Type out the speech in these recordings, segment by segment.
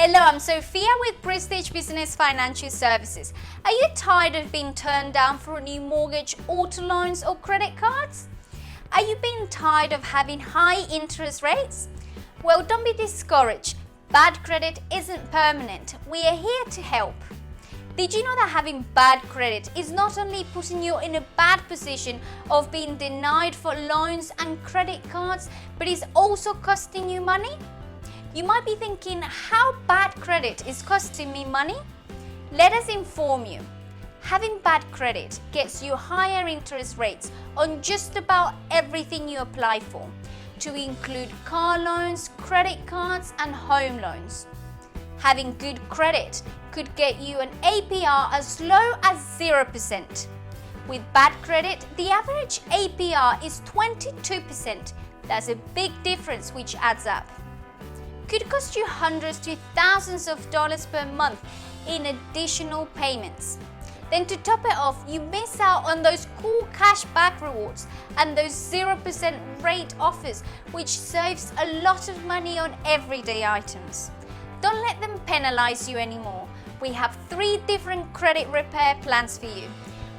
Hello, I'm Sophia with Prestige Business Financial Services. Are you tired of being turned down for a new mortgage, auto loans or credit cards? Are you being tired of having high interest rates? Well, don't be discouraged. Bad credit isn't permanent. We are here to help. Did you know that having bad credit is not only putting you in a bad position of being denied for loans and credit cards, but is also costing you money? You might be thinking, how bad credit is costing me money? Let us inform you. Having bad credit gets you higher interest rates on just about everything you apply for, to include car loans, credit cards, and home loans. Having good credit could get you an APR as low as 0%. With bad credit, the average APR is 22%. That's a big difference which adds up. Could cost you hundreds to thousands of dollars per month in additional payments. Then to top it off, you miss out on those cool cashback rewards and those 0% rate offers, which saves a lot of money on everyday items. Don't let them penalize you anymore. We have 3 different credit repair plans for you.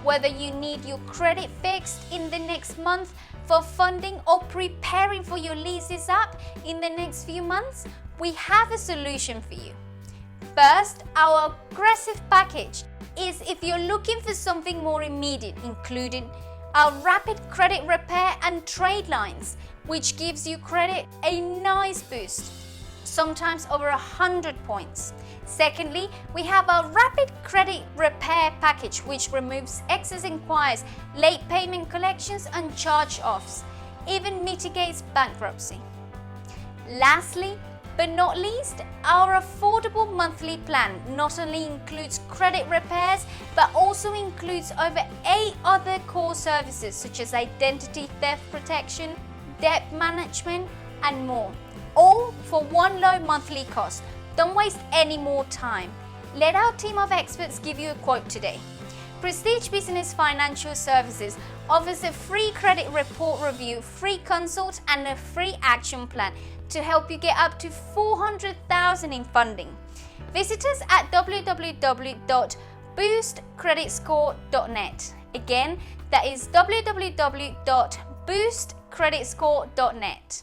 Whether you need your credit fixed in the next month for funding or preparing for your leases up in the next few months, we have a solution for you. First, our aggressive package is if you're looking for something more immediate, including our rapid credit repair and trade lines, which gives you credit a nice boost, sometimes over 100 points. Secondly, we have our rapid credit repair package, which removes excess inquiries, late payment collections and charge-offs, even mitigates bankruptcy. Lastly, but not least, our affordable monthly plan not only includes credit repairs, but also includes over 8 other core services such as identity theft protection, debt management, and more, all for one low monthly cost. Don't waste any more time. Let our team of experts give you a quote today. Prestige Business Financial Services offers a free credit report review, free consult, and a free action plan to help you get up to $400,000 in funding. Visit us at www.boostcreditscore.net. Again, that is www.boostcreditscore.net.